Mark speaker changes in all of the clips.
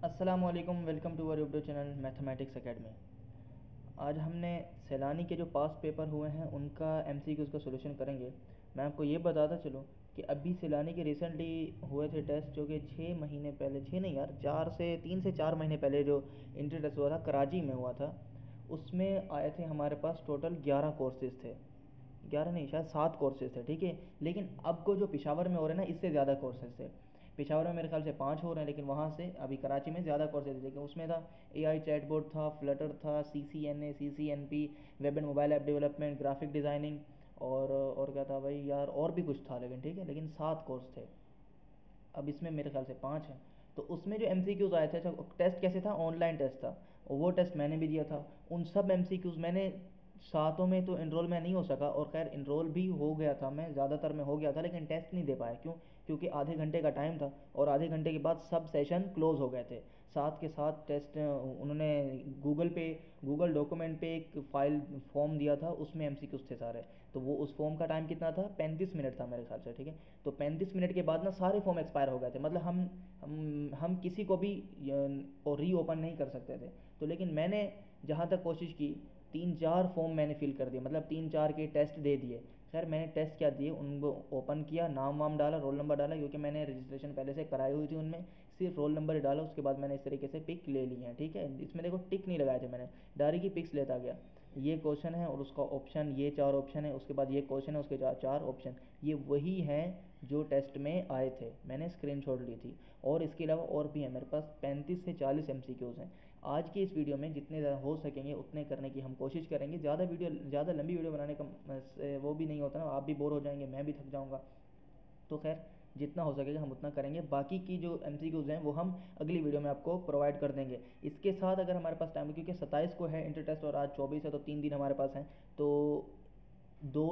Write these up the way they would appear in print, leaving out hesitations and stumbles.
Speaker 1: अस्सलाम वालेकुम, welcome to our YouTube channel mathematics academy. आज हमने सैलानी के जो पास पेपर हुए हैं उनका एमसीक्यूज़ का सॉल्यूशन करेंगे। मैं आपको ये बताता चलूँ कि अभी सैलानी के रिसेंटली हुए थे टेस्ट, जो कि 6 महीने पहले, 6 नहीं यार, 3 से 4 महीने पहले जो इंटर टेस्ट हुआ था कराची में हुआ था, उसमें आए थे हमारे पास टोटल 11 कोर्सेज़ थे। 11 नहीं, शायद 7 कोर्सेज थे, ठीक है। लेकिन अब को जो पेशावर में हो रहे हैं ना, इससे ज़्यादा कोर्सेज थे। पेशावर में मेरे ख्याल से 5 हो रहे हैं, लेकिन वहाँ से अभी कराची में ज़्यादा कोर्सेज थे। लेकिन उसमें था एआई चैटबॉट, था फ्लटर, था CCNA, CCNP, web and mobile app development, graphic designing, और क्या था भाई यार, और भी कुछ था, लेकिन ठीक है, लेकिन 7 कोर्स थे। अब इसमें मेरे ख्याल से 5 हैं। तो उसमें जो एमसीक्यूज़ आए थे, अच्छा टेस्ट कैसे था, ऑनलाइन टेस्ट था, और वो टेस्ट मैंने भी दिया था। उन सब एमसीक्यूज़ मैंने, सातों में तो इनरोल मैं नहीं हो सका, और खैर इनरोल भी हो गया था मैं, ज़्यादातर में हो गया था, लेकिन टेस्ट नहीं दे पाया। क्यों? क्योंकि आधे घंटे का टाइम था, और आधे घंटे के बाद सब सेशन क्लोज़ हो गए थे। साथ के साथ टेस्ट उन्होंने गूगल डॉक्यूमेंट पे एक फ़ाइल फॉर्म दिया था, उसमें एमसीक्यूज़ थे सारे। तो वो उस फॉर्म का टाइम कितना था, 35 मिनट था मेरे ख्याल से, ठीक है। तो 35 मिनट के बाद ना सारे फॉर्म एक्सपायर हो गए थे, मतलब हम किसी को भी रीओपन नहीं कर सकते थे। तो लेकिन मैंने जहाँ तक कोशिश की, 3-4 फॉर्म मैंने फिल कर दिए, मतलब 3-4 के टेस्ट दे दिए। खैर मैंने टेस्ट क्या दिए, उनको ओपन किया, नाम वाम डाला, रोल नंबर डाला, क्योंकि मैंने रजिस्ट्रेशन पहले से कराई हुई थी उनमें। सिर्फ रोल नंबर ही डाला, उसके बाद मैंने इस तरीके से पिक ले ली है, ठीक है। इसमें देखो टिक नहीं लगाए थे मैंने, डायरेक्ट ही पिक्स लेता गया। ये क्वेश्चन है और उसका ऑप्शन, ये 4 ऑप्शन है, उसके बाद ये क्वेश्चन है, उसके 4 ऑप्शन। ये वही हैं जो टेस्ट में आए थे, मैंने स्क्रीनशॉट ली थी। और इसके अलावा और भी है मेरे पास, 35 से 40 एमसीक्यूज़ हैं। आज की इस वीडियो में जितने ज़्यादा हो सकेंगे उतने करने की हम कोशिश करेंगे। ज़्यादा लंबी वीडियो बनाने का वो भी नहीं होता ना, आप भी बोर हो जाएंगे, मैं भी थक जाऊँगा। तो खैर जितना हो सकेगा हम उतना करेंगे। बाकी की जो एमसीक्यूज़ हैं वो हम अगली वीडियो में आपको प्रोवाइड कर देंगे। इसके साथ अगर हमारे पास टाइम, क्योंकि 27 को है इंटर टेस्ट और आज 24 है, तो 3 दिन हमारे पास हैं। तो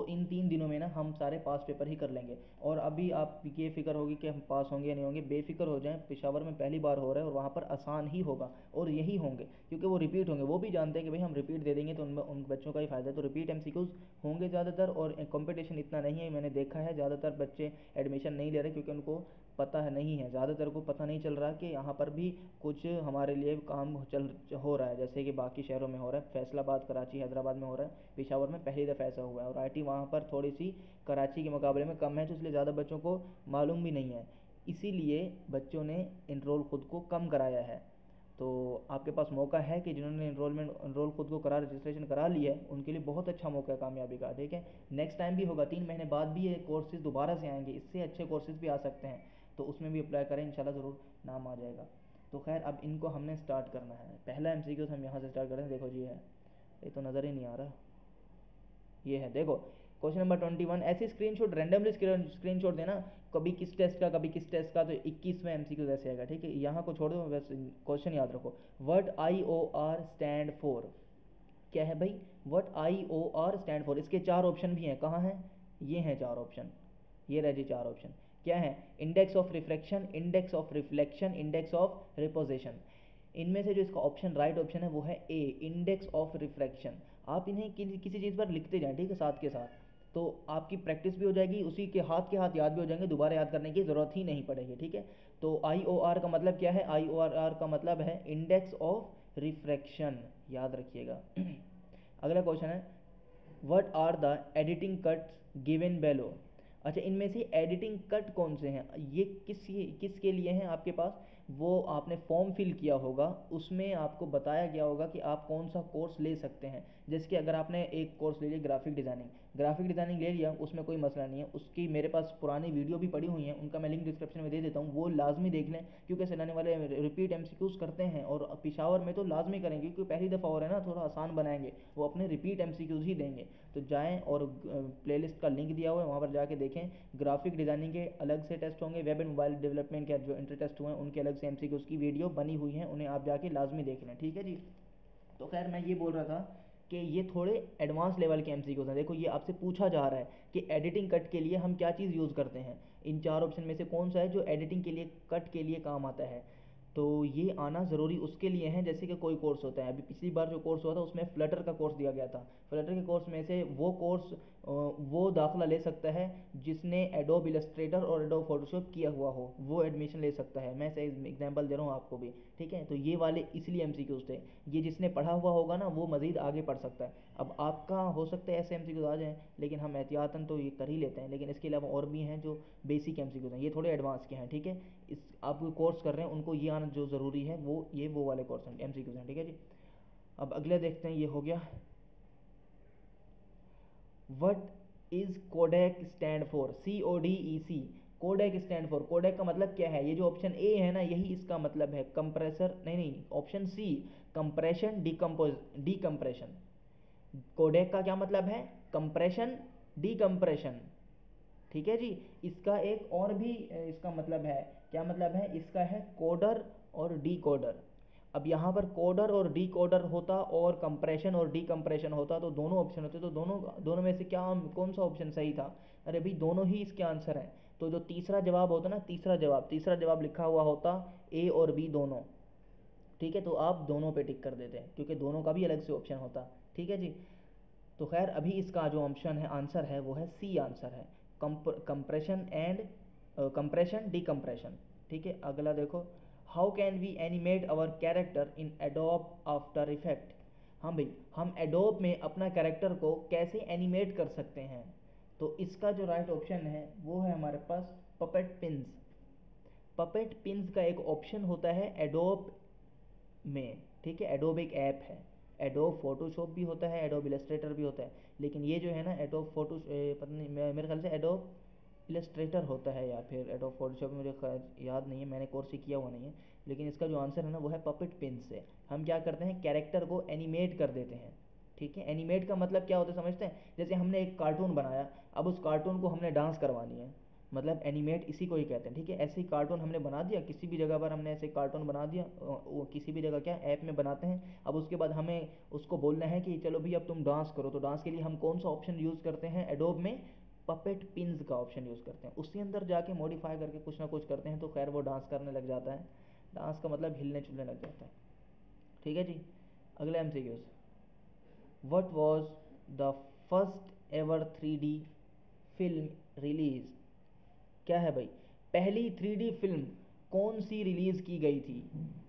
Speaker 1: इन 3 दिनों में ना हम सारे पास पेपर ही कर लेंगे। और अभी आप ये फिक्र होगी कि हम पास होंगे या नहीं होंगे, बेफिक्र हो जाएं, पेशावर में पहली बार हो रहा है और वहाँ पर आसान ही होगा, और यही होंगे, क्योंकि वो रिपीट होंगे। वो भी जानते हैं कि भाई हम रिपीट दे देंगे तो उन बच्चों का ही फ़ायदा है। तो रिपीट एमसीक्यूज़ होंगे ज़्यादातर, और कंपटीशन इतना नहीं है। मैंने देखा है ज़्यादातर बच्चे एडमिशन नहीं ले रहे, क्योंकि उनको पता है नहीं है, ज़्यादातर को पता नहीं चल रहा कि यहाँ पर भी कुछ हमारे लिए काम हो रहा है, जैसे कि बाकी शहरों में हो रहा है। फैसलाबाद, कराची, हैदराबाद में हो रहा है, पेशावर में पहली दफ़ा ऐसा हुआ है। और आईटी वहाँ पर थोड़ी सी कराची के मुकाबले में कम है, तो इसलिए ज़्यादा बच्चों को मालूम भी नहीं है। इसीलिए बच्चों ने इनरोल ख़ुद को कम कराया है। तो आपके पास मौका है कि जिन्होंने इनरोल खुद को करा, रजिस्ट्रेशन करा लिया है, उनके लिए बहुत अच्छा मौका है कामयाबी का, ठीक है। नेक्स्ट टाइम भी होगा, 3 महीने बाद भी ये कोर्सेज दोबारा से आएंगे, इससे अच्छे कोर्सेज भी आ सकते हैं। तो उसमें भी अप्लाई करें, इंशाल्लाह ज़रूर नाम आ जाएगा। तो खैर अब इनको हमने स्टार्ट करना है। पहला एमसीक्यू हम यहाँ से स्टार्ट करें। देखो जी है, ये तो नज़र ही नहीं आ रहा, ये है, देखो क्वेश्चन नंबर 21। ऐसे स्क्रीनशॉट रैंडमली स्क्रीनशॉट देना, कभी किस टेस्ट का, कभी किस टेस्ट का। तो 21वें एमसीक्यू ऐसे आएगा, ठीक है। यहाँ को छोड़ दो, बस क्वेश्चन याद रखो। What I O R stand for, क्या है भाई, what I O R stand for. इसके 4 ऑप्शन भी हैं, कहाँ हैं, ये हैं 4 ऑप्शन, ये रहे जी 4 ऑप्शन। क्या है, index of refraction, index of reflection, index of reposition. इनमें से जो इसका ऑप्शन, राइट ऑप्शन है, वो है ए, इंडेक्स ऑफ रिफ्रैक्शन। आप इन्हें किसी चीज़ पर लिखते जाएं, ठीक है, साथ के साथ। तो आपकी प्रैक्टिस भी हो जाएगी, उसी के हाथ याद भी हो जाएंगे, दोबारा याद करने की ज़रूरत ही नहीं पड़ेगी, ठीक है। तो आई ओ आर का मतलब क्या है, आई ओ आर का मतलब है इंडेक्स ऑफ रिफ्रैक्शन, याद रखिएगा। अगला क्वेश्चन है, what are the editing cuts given below. अच्छा, इनमें से एडिटिंग कट कौन से हैं, ये किसके लिए हैं आपके पास। वो आपने फॉर्म फिल किया होगा, उसमें आपको बताया गया होगा कि आप कौन सा कोर्स ले सकते हैं। जैसे कि अगर आपने एक कोर्स ले लिया ग्राफिक डिज़ाइनिंग ले लिया, उसमें कोई मसला नहीं है। उसकी मेरे पास पुरानी वीडियो भी पड़ी हुई हैं, उनका मैं लिंक डिस्क्रिप्शन में दे देता हूँ, वो लाजमी देख लें, क्योंकि सलाने वाले रिपीट एमसीक्यूज़ करते हैं, और पिशावर में तो लाजमी करेंगे, क्योंकि पहली दफ़ा हो रहा है ना, थोड़ा आसान बनाएंगे, वो अपने रिपीट एमसीक्यूज़ ही देंगे। तो जाएँ, और प्लेलिस्ट का लिंक दिया हुआ है, वहाँ पर जाके देखें। ग्राफिक डिज़ाइनिंग के अलग से टेस्ट होंगे, वेब एंड मोबाइल डेवलपमेंट के जो इंटर टेस्ट हुए हैं उनके अलग से एमसीक्यूज़ की वीडियो बनी हुई हैं, उन्हें आप जाके लाजमी देख लें, ठीक है जी। तो खैर मैं ये बोल रहा था कि ये थोड़े एडवांस लेवल के एमसीक्यूज़ हैं। देखो, ये आपसे पूछा जा रहा है कि एडिटिंग कट के लिए हम क्या चीज़ यूज़ करते हैं, इन 4 ऑप्शन में से कौन सा है जो एडिटिंग के लिए, कट के लिए काम आता है। तो ये आना ज़रूरी उसके लिए है, जैसे कि कोई कोर्स होता है, अभी पिछली बार जो कोर्स हुआ था उसमें फ्लटर का कोर्स दिया गया था। फ्लटर के कोर्स में से वो कोर्स वो दाखिला ले सकता है जिसने एडोब इलस्ट्रेटर और एडोब फोटोशॉप किया हुआ हो, वो एडमिशन ले सकता है। मैं ऐसे एग्जांपल दे रहा हूँ आपको भी, ठीक है। तो ये वाले इसलिए एमसीक्यूज थे, ये जिसने पढ़ा हुआ होगा ना वो मज़ीद आगे पढ़ सकता है। अब आपका हो सकता है ऐसे एमसीक्यूज आ जाएँ, लेकिन हम एहतियातन तो ये कर ही लेते हैं। लेकिन इसके अलावा और भी हैं जो बेसिक एमसीक्यूज हैं, ये थोड़े एडवांस के हैं, ठीक है। इस आप कोर्स कर रहे हैं उनको ये आना जो ज़रूरी है, वो वाले कोर्स हैं एमसीक्यूज हैं, ठीक है जी। अब अगले देखते हैं, ये हो गया what is codec stand for, CODEC। Codec stand for, codec का मतलब क्या है? ये जो ऑप्शन ए है ना यही इसका मतलब है, कंप्रेसर नहीं नहीं, option C compression decompression. Codec का क्या मतलब है? कंप्रेशन डीकम्प्रेशन, ठीक है जी। इसका एक और भी इसका मतलब है, क्या मतलब है इसका? है कोडर और डीकोडर। अब यहाँ पर कोडर और डीकोडर होता और कंप्रेशन और डीकम्प्रेशन होता तो दोनों ऑप्शन होते, तो दोनों दोनों में से क्या कौन सा ऑप्शन सही था? अरे भाई दोनों ही इसके आंसर हैं। तो जो तीसरा जवाब होता ना, तीसरा जवाब लिखा हुआ होता ए और बी दोनों, ठीक है। तो आप दोनों पे टिक कर देते हैं क्योंकि दोनों का भी अलग से ऑप्शन होता, ठीक है जी। तो खैर अभी इसका जो ऑप्शन है आंसर है वो है सी आंसर है, कंप्रेशन एंड कंप्रेशन डीकम्प्रेशन, ठीक है। अगला देखो, how can we animate our character in Adobe After Effect. हाँ भाई, हम एडोब में अपना कैरेक्टर को कैसे एनिमेट कर सकते हैं? तो इसका जो राइट ऑप्शन है वो है हमारे पास पपेट पिन्स। पपेट पिन्स का एक ऑप्शन होता है एडोब में, ठीक है। एडोब एक ऐप है, एडोब फोटोशॉप भी होता है, एडोब इलस्ट्रेटर भी होता है, लेकिन ये जो है ना एडोब पता नहीं, मेरे ख्याल से एडोब इलस्ट्रेटर होता है या फिर एडोब फोटोशॉप, मुझे याद नहीं है, मैंने कोर्स ही किया हुआ नहीं है। लेकिन इसका जो आंसर है ना वो है पपेट पिन से। हम क्या करते हैं, कैरेक्टर को एनिमेट कर देते हैं, ठीक है। एनिमेट का मतलब क्या होता है समझते हैं? जैसे हमने एक कार्टून बनाया, अब उस कार्टून को हमने डांस करवानी है, मतलब एनिमेट इसी को ही कहते हैं, ठीक है। ऐसे ही कार्टून हमने बना दिया, किसी भी जगह पर हमने ऐसे कार्टून बना दिया, वो किसी भी जगह क्या ऐप में बनाते हैं। अब उसके बाद हमें उसको बोलना है कि चलो भाई अब तुम डांस करो, तो डांस के लिए हम कौन सा ऑप्शन यूज़ करते हैं एडोब में? पपेट पिन्स का ऑप्शन यूज़ करते हैं। उसके अंदर जाके मॉडिफाई करके कुछ ना कुछ करते हैं, तो खैर वो डांस करने लग जाता है। डांस का मतलब हिलने चुलने लग जाता है, ठीक है जी। अगले MCQs, what was the first ever 3D film release. क्या है भाई? पहली 3D फिल्म कौन सी रिलीज की गई थी?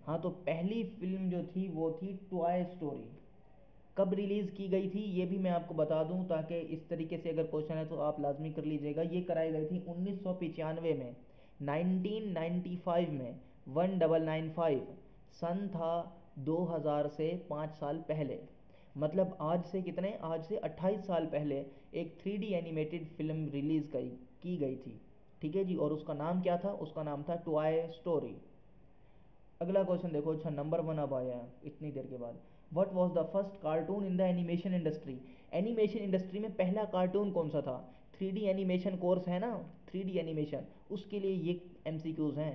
Speaker 1: हाँ, तो पहली फिल्म जो थी वो थी टॉय स्टोरी। कब रिलीज की गई थी ये भी मैं आपको बता दूं, ताकि इस तरीके से अगर क्वेश्चन है तो आप लाजमी कर लीजिएगा। ये कराई गई थी 1995 में, 1995 में, 1995 सन था, 2000 से 5 साल पहले। मतलब आज से कितने, आज से 28 साल पहले एक 3D एनिमेटेड फिल्म रिलीज की गई थी, ठीक है जी। और उसका नाम क्या था? उसका नाम था टॉय स्टोरी। अगला क्वेश्चन देखो, अच्छा नंबर 1 अब आया है इतनी देर के बाद। What was the first cartoon in the animation industry. Animation industry में पहला कार्टून कौन सा था? 3D एनिमेशन कोर्स है ना, 3D एनिमेशन, उसके लिए ये MCQs हैं।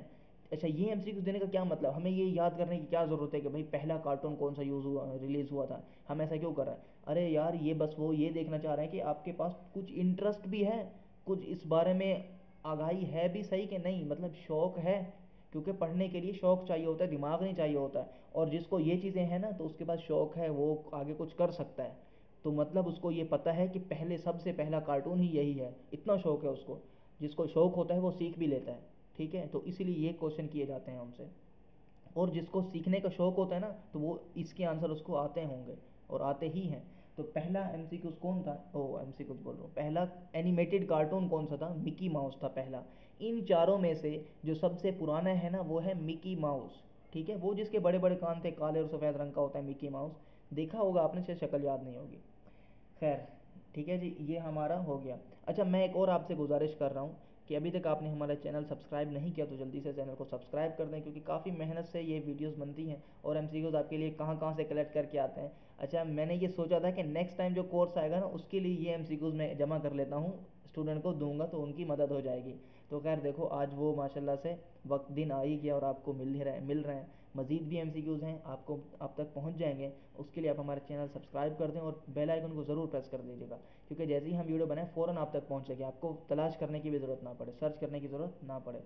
Speaker 1: अच्छा, ये MCQs देने का क्या मतलब? हमें ये याद करने की क्या ज़रूरत है कि भाई पहला कार्टून कौन सा रिलीज़ हुआ था, हम ऐसा क्यों कर रहे हैं? अरे यार ये बस वो ये देखना चाह रहे हैं कि आपके पास कुछ इंटरेस्ट भी है, कुछ इस बारे में आगाही है भी सही कि नहीं, मतलब शौक़ है। क्योंकि पढ़ने के लिए शौक़ चाहिए होता है, दिमाग नहीं चाहिए होता है। और जिसको ये चीज़ें हैं ना तो उसके पास शौक़ है, वो आगे कुछ कर सकता है। तो मतलब उसको ये पता है कि पहले सबसे पहला कार्टून ही यही है, इतना शौक़ है उसको। जिसको शौक़ होता है वो सीख भी लेता है, ठीक है। तो इसीलिए ये क्वेश्चन किए जाते हैं हमसे। और जिसको सीखने का शौक़ होता है ना तो वो इसके आंसर उसको आते होंगे और आते ही हैं। तो पहला MCQ कौन था? ओ MCQ बोल रहा हूँ, पहला एनिमेटेड कार्टून कौन सा था? मिकी माउस था पहला। इन चारों में से जो सबसे पुराना है ना वो है मिकी माउस, ठीक है। वो जिसके बड़े बड़े कान थे, काले और सफ़ेद रंग का होता है मिकी माउस, देखा होगा आपने, शायद शक्ल याद नहीं होगी। खैर ठीक है जी, ये हमारा हो गया। अच्छा, मैं एक और आपसे गुजारिश कर रहा हूँ कि अभी तक आपने हमारा चैनल सब्सक्राइब नहीं किया तो जल्दी से चैनल को सब्सक्राइब कर दें, क्योंकि काफ़ी मेहनत से ये वीडियोस बनती हैं और MCQs आपके लिए कहाँ कहाँ से कलेक्ट करके आते हैं। अच्छा, मैंने ये सोचा था कि नेक्स्ट टाइम जो कोर्स आएगा ना उसके लिए ये MCQs मैं जमा कर लेता हूँ, स्टूडेंट को दूंगा तो उनकी मदद हो जाएगी। तो खैर देखो, आज वो माशाल्लाह से वक्त दिन आ ही गया और आपको मिल रहे हैं। मज़ीद भी MCQs हैं, आपको आप तक पहुंच जाएंगे। उसके लिए आप हमारे चैनल सब्सक्राइब कर दें और बेल आइकन को ज़रूर प्रेस कर दीजिएगा, क्योंकि जैसे ही हम वीडियो बनाएं फ़ौरन आप तक पहुंचेगी, आपको तलाश करने की भी ज़रूरत ना पड़े, सर्च करने की ज़रूरत ना पड़े।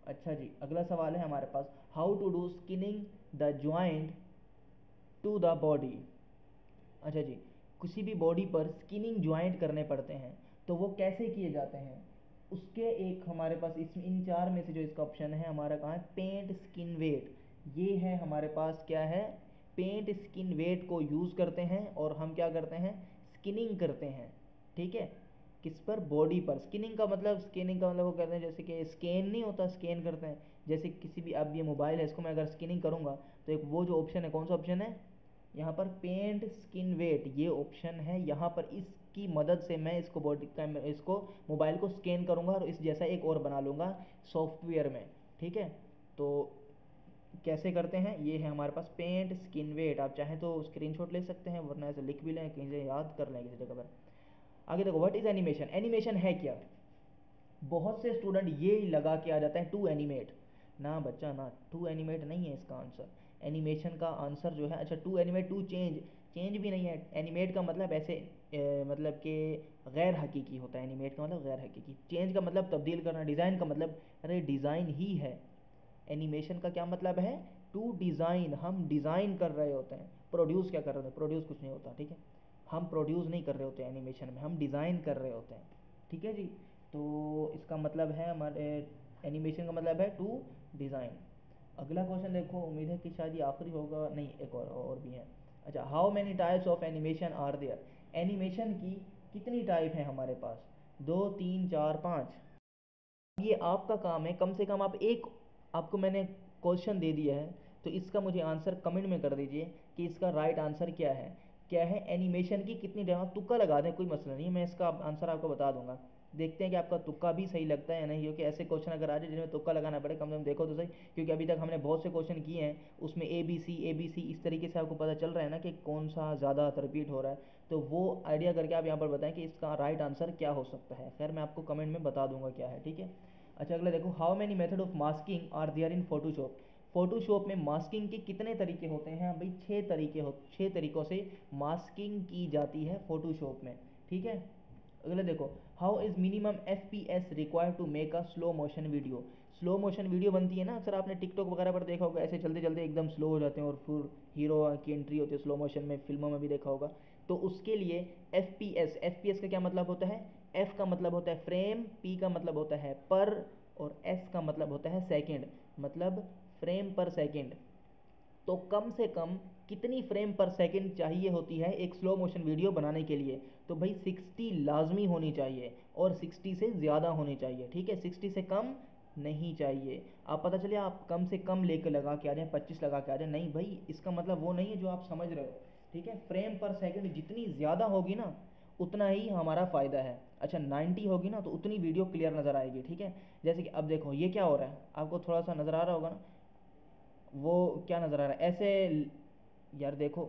Speaker 1: अच्छा जी, अगला सवाल है हमारे पास, how to do skinning the joint to the body. अच्छा जी, किसी भी बॉडी पर स्किनिंग ज्वाइंट करने पड़ते हैं, तो वो कैसे किए जाते हैं, उसके एक हमारे पास इन चार में से जो इसका ऑप्शन है हमारा कहाँ है, पेंट स्किन वेट। ये है हमारे पास क्या है, पेंट स्किन वेट को यूज़ करते हैं और हम क्या करते हैं, स्किनिंग करते हैं। ठीक है, किस पर, बॉडी पर। स्किनिंग का मतलब वो करते हैं जैसे कि स्कैन नहीं होता, स्कैन करते हैं। जैसे किसी भी, अब ये मोबाइल है, इसको मैं अगर स्किनिंग करूँगा तो एक वो जो ऑप्शन है, कौन सा ऑप्शन है यहाँ पर, पेंट स्किन वेट, ये ऑप्शन है यहाँ पर। इसकी मदद से मैं इसको मोबाइल को स्कैन करूँगा और इस जैसा एक और बना लूँगा सॉफ्टवेयर में। ठीक है, तो कैसे करते हैं, ये है हमारे पास पेंट स्किन वेट। आप चाहें तो स्क्रीनशॉट ले सकते हैं, वरना ऐसे लिख भी लें, कहीं से याद कर लें किसी जगह पर। आगे देखो, व्हाट इज एनिमेशन। एनिमेशन है क्या, बहुत से स्टूडेंट ये लगा के आ जाता है टू एनिमेट। ना बच्चा ना, टू एनिमेट नहीं है इसका आंसर। एनिमेशन का आंसर जो है, अच्छा to animate, to change, change भी नहीं है। एनिमेट का मतलब ऐसे मतलब कि गैर हकीकी होता है, एनिमेट का मतलब गैर हकीकी। चेंज का मतलब तब्दील करना, डिज़ाइन का मतलब, अरे डिज़ाइन ही है। एनिमेशन का क्या मतलब है, टू डिज़ाइन, हम डिज़ाइन कर रहे होते हैं। प्रोड्यूस क्या कर रहे होते हैं, प्रोड्यूस कुछ नहीं होता। ठीक है, हम प्रोड्यूस नहीं कर रहे होते हैं एनिमेशन में, हम डिज़ाइन कर रहे होते हैं। ठीक है जी, तो इसका मतलब है हमारे, एनिमेशन का मतलब है टू डिज़ाइन। अगला क्वेश्चन देखो, उम्मीद है कि शायद ये आखिरी होगा, नहीं एक और भी है। अच्छा, how many types of animation are there. Animation की कितनी टाइप है हमारे पास, 2 3 4 5। ये आपका काम है, कम से कम आप एक, आपको मैंने क्वेश्चन दे दिया है, तो इसका मुझे आंसर कमेंट में कर दीजिए कि इसका राइट आंसर क्या है। क्या है, एनिमेशन की कितनी टाइप, आप तुक्का लगा दें कोई मसला नहीं है, मैं इसका आंसर आपको बता दूंगा। देखते हैं कि आपका तुक्का भी सही लगता है या नहीं, क्योंकि ऐसे क्वेश्चन अगर आ जाए जिनमें तुक्का लगाना पड़े, कम से कम देखो तो सही। क्योंकि अभी तक हमने बहुत से क्वेश्चन किए हैं, उसमें ABC इस तरीके से आपको पता चल रहा है ना कि कौन सा ज़्यादा रिपीट हो रहा है। तो वो आइडिया करके आप यहाँ पर बताएं कि इसका राइट आंसर क्या हो सकता है। खैर मैं आपको कमेंट में बता दूंगा क्या है। ठीक है, अच्छा अगला देखो, how many method of masking are there in Photoshop. Photoshop में मास्किंग के कितने तरीके होते हैं भाई, 6 तरीकों से मास्किंग की जाती है फोटोशॉप में। ठीक है, अगला देखो, how is minimum FPS required to make a slow motion video. Slow motion video बनती है ना, अक्सर आपने टिकटॉक वगैरह पर देखा होगा, ऐसे चलते चलते एकदम स्लो हो जाते हैं और फिर हीरो की एंट्री होती है स्लो मोशन में, फिल्मों में भी देखा होगा। तो उसके लिए FPS का क्या मतलब होता है, F का मतलब होता है फ्रेम, P का मतलब होता है पर, और S का मतलब होता है सेकंड, मतलब फ्रेम पर सेकंड। तो कम से कम कितनी फ्रेम पर सेकंड चाहिए होती है एक स्लो मोशन वीडियो बनाने के लिए, तो भाई 60 लाजमी होनी चाहिए और 60 से ज़्यादा होनी चाहिए। ठीक है, 60 से कम नहीं चाहिए। आप पता चले आप कम से कम लेके लगा के आ जाएं, 25 लगा के आ जाएं, नहीं भाई, इसका मतलब वो नहीं है जो आप समझ रहे हो। ठीक है, फ्रेम पर सेकंड जितनी ज़्यादा होगी ना, उतना ही हमारा फ़ायदा है। अच्छा 90 होगी ना, तो उतनी वीडियो क्लियर नज़र आएगी। ठीक है, जैसे कि अब देखो ये क्या हो रहा है, आपको थोड़ा सा नज़र आ रहा होगा ना, वो क्या नज़र आ रहा है ऐसे, यार देखो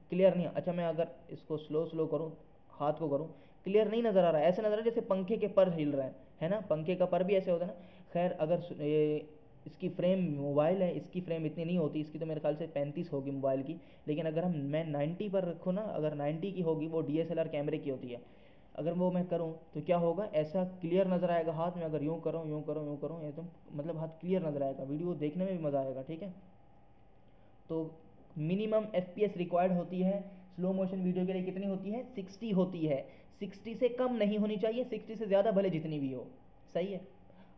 Speaker 1: क्लियर नहीं। अच्छा मैं अगर इसको स्लो स्लो करूँ, हाथ को करूँ, क्लियर नहीं नज़र आ रहा है, ऐसे नज़र आ रहा है जैसे पंखे के पर हिल रहे हैं, है ना, पंखे का पर भी ऐसे होता है ना। खैर अगर इसकी फ्रेम, मोबाइल है इसकी फ्रेम इतनी नहीं होती, इसकी तो मेरे ख्याल से 35 होगी मोबाइल की। लेकिन अगर मैं 90 पर रखूँ ना, अगर 90 की होगी, वो DSLR कैमरे की होती है, अगर वो मैं करूँ तो क्या होगा, ऐसा क्लियर नज़र आएगा हाथ में। अगर यूँ करूँ यूँ करूँ यूँ करूँ एकदम, मतलब हाथ क्लियर नज़र आएगा, वीडियो देखने में भी मज़ा आएगा। ठीक है, तो मिनिमम FPS रिक्वायर्ड होती है स्लो मोशन वीडियो के लिए, कितनी होती है, 60 होती है। 60 से कम नहीं होनी चाहिए, 60 से ज़्यादा भले जितनी भी हो। सही है,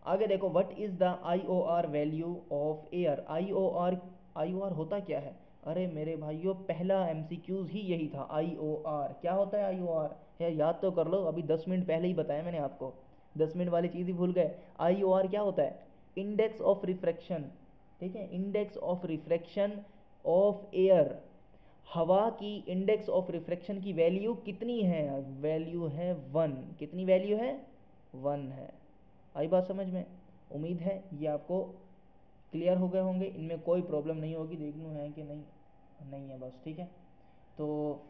Speaker 1: आगे देखो, what is the IOR value of air. I O R होता क्या है, अरे मेरे भाइयों पहला MCQs ही यही था। IOR क्या होता है, IOR है, याद तो कर लो, अभी 10 मिनट पहले ही बताया मैंने आपको, 10 मिनट वाली चीज़ ही भूल गए। IOR क्या होता है, इंडेक्स ऑफ रिफ्रैक्शन। ठीक है, index of refraction of air, हवा की इंडेक्स ऑफ रिफ्रैक्शन की वैल्यू कितनी है, वैल्यू है 1। कितनी वैल्यू है, 1 है। आई बात समझ में, उम्मीद है ये आपको क्लियर हो गए होंगे, इनमें कोई प्रॉब्लम नहीं होगी, देखना है कि नहीं, नहीं है बस। ठीक है, तो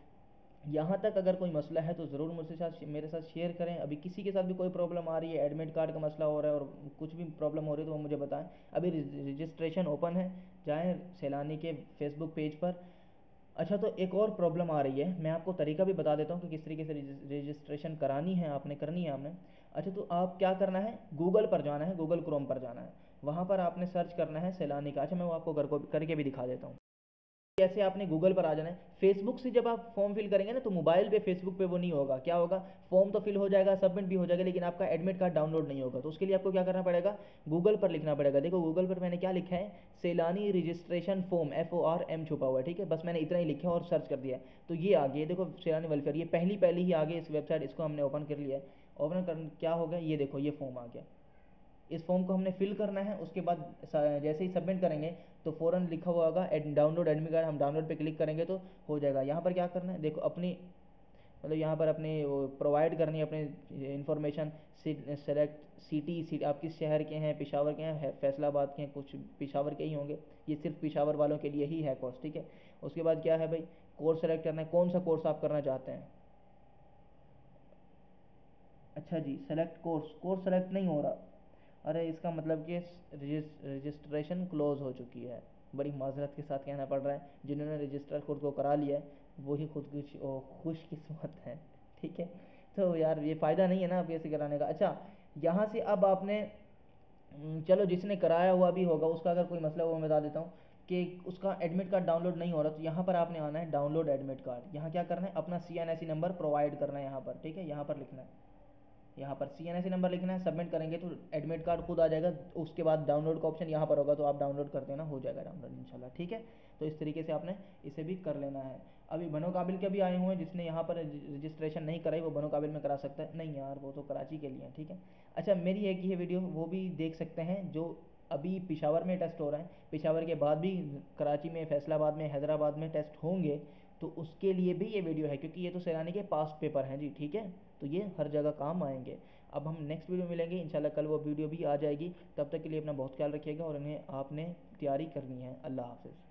Speaker 1: यहाँ तक अगर कोई मसला है तो ज़रूर मुझसे साथ मेरे साथ शेयर करें। अभी किसी के साथ भी कोई प्रॉब्लम आ रही है, एडमिट कार्ड का मसला हो रहा है और कुछ भी प्रॉब्लम हो रही है, तो वो मुझे बताएं। अभी रजिस्ट्रेशन ओपन है, जाएं सैलानी के फेसबुक पेज पर। अच्छा, तो एक और प्रॉब्लम आ रही है, मैं आपको तरीका भी बता देता हूँ कि किस तरीके से रजिस्ट्रेशन करानी है आपने, करनी है आपने। अच्छा, तो आप क्या करना है, गूगल पर जाना है, गूगल क्रोम पर जाना है, वहाँ पर आपने सर्च करना है सैलानी का। अच्छा मैं वो आपको करके भी दिखा देता हूँ। जैसे आपने गूगल पर आ जाना है। फेसबुक से जब आप फॉर्म फिल करेंगे ना तो मोबाइल पे फेसबुक पे वो नहीं होगा। क्या होगा, फॉर्म तो फिल हो जाएगा, सबमिट भी हो जाएगा, लेकिन आपका एडमिट कार्ड डाउनलोड नहीं होगा। तो उसके लिए आपको क्या करना पड़ेगा, गूगल पर लिखना पड़ेगा। देखो गूगल पर मैंने क्या लिखा है, सैलानी रजिस्ट्रेशन फॉर्म, FORM छुपा हुआ है, ठीक है, बस मैंने इतना ही लिखा है और सर्च कर दिया है। तो ये आ गया, देखो सैलानी वेलफेयर, ये पहली ही आ गई इस वेबसाइट, इसको हमने ओपन कर लिया है। ओपन कर क्या हो गया, ये देखो ये फॉर्म आ गया। इस फॉर्म को हमने फिल करना है। उसके बाद जैसे ही सबमिट करेंगे तो फ़ौरन लिखा हुआ होगा डाउनलोड एडमिट कार्ड, हम डाउनलोड पे क्लिक करेंगे तो हो जाएगा। यहाँ पर क्या करना है, देखो अपनी मतलब यहाँ पर अपनी वो प्रोवाइड करनी है अपने इन्फॉर्मेशन। सेलेक्ट सिटी आप किस शहर के हैं, पेशावर के हैं, फैसलाबाद के हैं, कुछ पेशावर के ही होंगे, ये सिर्फ पेशावर वालों के लिए ही है कोर्स, ठीक है। उसके बाद क्या है भाई, कोर्स सेलेक्ट करना है, कौन सा कोर्स आप करना चाहते हैं। अच्छा जी, सेलेक्ट कोर्स, कोर्स सेलेक्ट नहीं हो रहा। अरे इसका मतलब कि रजिस्ट्रेशन क्लोज हो चुकी है। बड़ी माजरत के साथ कहना पड़ रहा है, जिन्होंने रजिस्टर खुद को करा लिया है वही खुद कुछ खुशकिस्मत है, ठीक है। तो यार ये फ़ायदा नहीं है ना PSC कराने का। अच्छा, यहाँ से अब आपने चलो जिसने कराया हुआ भी होगा उसका अगर कोई मसला हो मैं बता देता हूँ कि उसका एडमिट कार्ड डाउनलोड नहीं हो रहा, तो यहाँ पर आपने आना है डाउनलोड एडमिट कार्ड। यहाँ क्या करना है, अपना CNSE नंबर प्रोवाइड करना है यहाँ पर, ठीक है, यहाँ पर लिखना है। यहाँ पर CNSE नंबर लिखना है, सबमिट करेंगे तो एडमिट कार्ड खुद आ जाएगा। उसके बाद डाउनलोड का ऑप्शन यहाँ पर होगा, तो आप डाउनलोड कर देना, हो जाएगा डाउनलोड इंशाल्लाह, ठीक है। तो इस तरीके से आपने इसे भी कर लेना है। अभी बनो काबिल के भी आए हुए हैं, जिसने यहाँ पर रजिस्ट्रेशन नहीं कराई वो बनो काबिल में करा सकता है। नहीं यार वो तो कराची के लिए है, ठीक है। अच्छा, मेरी एक ये वीडियो वो भी देख सकते हैं जो अभी पेशावर में टेस्ट हो रहे हैं, पेशावर के बाद भी कराची में, फैसलाबाद में, हैदराबाद में टेस्ट होंगे, तो उसके लिए भी ये वीडियो है, क्योंकि ये तो सैलानी के पास्ट पेपर हैं जी, ठीक है। तो ये हर जगह काम आएंगे। अब हम नेक्स्ट वीडियो मिलेंगे इंशाल्लाह, कल वो वीडियो भी आ जाएगी। तब तक के लिए अपना बहुत ख्याल रखिएगा और इन्हें आपने तैयारी करनी है। अल्लाह हाफिज़।